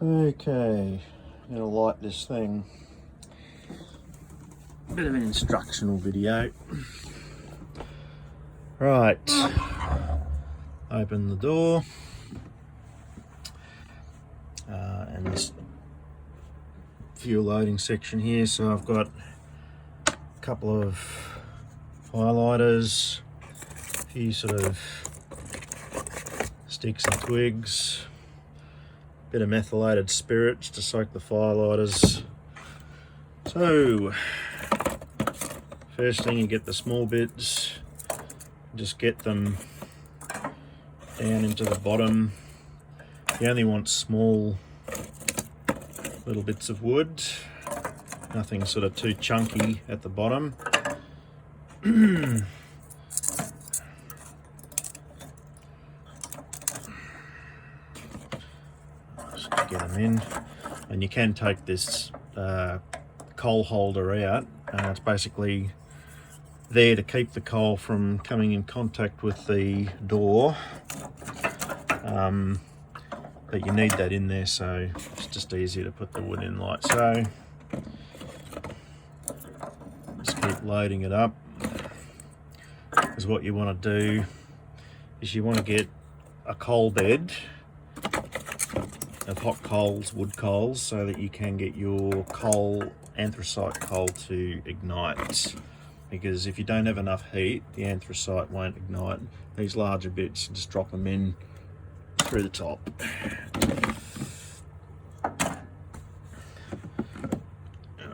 Okay, I'm gonna light this thing. Bit of an instructional video. Right, open the door, and this fuel loading section here. So I've got a couple of highlighters, a few sort of sticks and twigs, bit of methylated spirits to soak the firelighters. So first thing, you get the small bits, just get them down into the bottom. You only want small little bits of wood, nothing sort of too chunky at the bottom. Just get them in, and you can take this coal holder out. It's basically there to keep the coal from coming in contact with the door, but you need that in there, so it's just easier to put the wood in like so. Just keep loading it up, because what you want to do is you want to get a coal bed of hot coals, wood coals, so that you can get your coal, anthracite coal, to ignite. Because if you don't have enough heat, the anthracite won't ignite. These larger bits, just drop them in through the top. I'll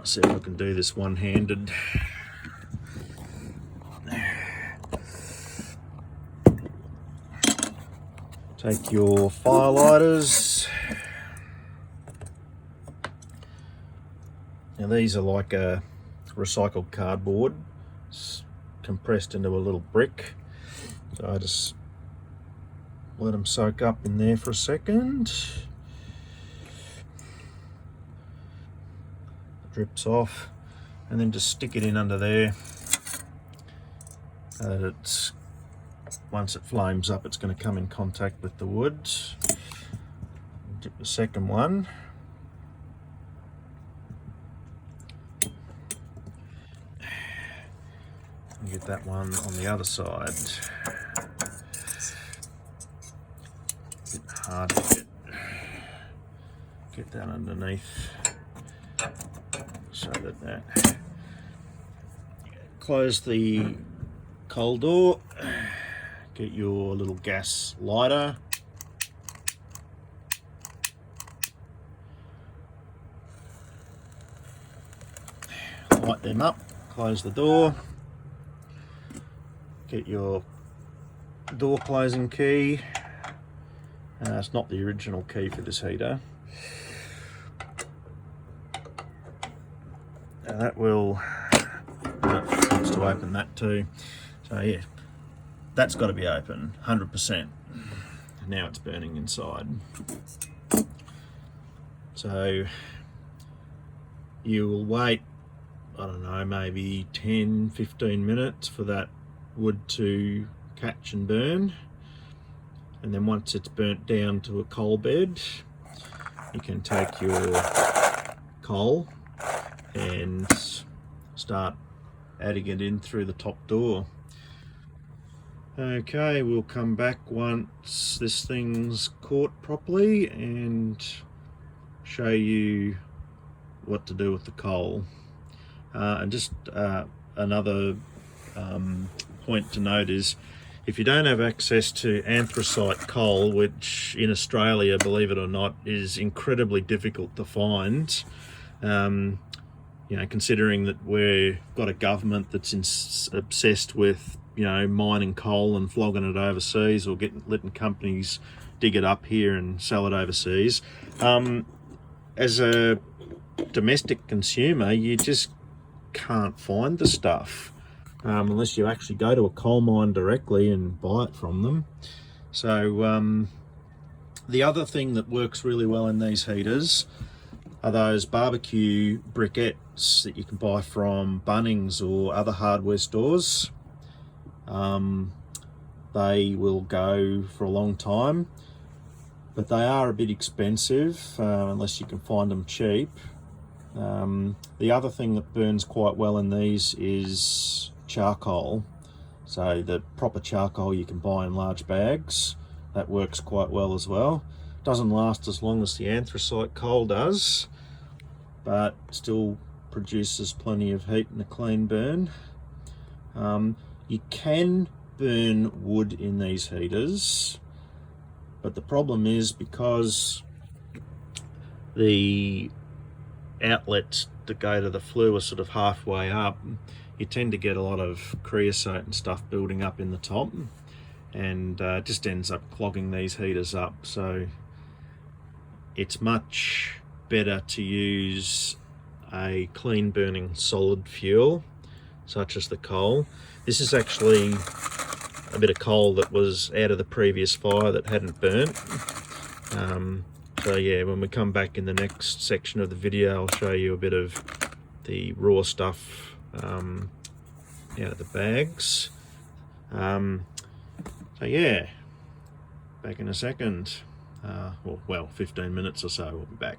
see if I can do this one-handed. Take your firelighters. Now these are like a recycled cardboard, compressed into a little brick. So I just let them soak up in there for a second. Drips off, and then just stick it in under there. It's, once it flames up, it's going to come in contact with the wood. Dip the second one. Get that one on the other side. A bit hard to get that underneath, so that close the coal door. Get your little gas lighter. Light them up. Close the door. Get your door closing key. It's not the original key for this heater. Now that will helps to open that too. So yeah, that's got to be open 100%. Now it's burning inside. So you will wait, I don't know, maybe 10-15 minutes for that wood to catch and burn, and then once it's burnt down to a coal bed, you can take your coal and start adding it in through the top door. Okay, we'll come back once this thing's caught properly and show you what to do with the coal. And just another point to note is, if you don't have access to anthracite coal, which in Australia, believe it or not, is incredibly difficult to find, you know, considering that we've got a government that's obsessed with, you know, mining coal and flogging it overseas, or letting companies dig it up here and sell it overseas. As a domestic consumer, you just can't find the stuff unless you actually go to a coal mine directly and buy it from them. So the other thing that works really well in these heaters are those barbecue briquettes that you can buy from Bunnings or other hardware stores. They will go for a long time, but they are a bit expensive unless you can find them cheap. The other thing that burns quite well in these is charcoal. So the proper charcoal you can buy in large bags, that works quite well as well. Doesn't last as long as the anthracite coal does, but still produces plenty of heat and a clean burn. You can burn wood in these heaters, but the problem is because the outlets that go to the flue are sort of halfway up, you tend to get a lot of creosote and stuff building up in the top, and it just ends up clogging these heaters up. So it's much better to use a clean burning solid fuel such as the coal. This is actually a bit of coal that was out of the previous fire that hadn't burnt. So yeah, when we come back in the next section of the video, I'll show you a bit of the raw stuff out of the bags. So yeah, back in a second. Well, 15 minutes or so, we'll be back.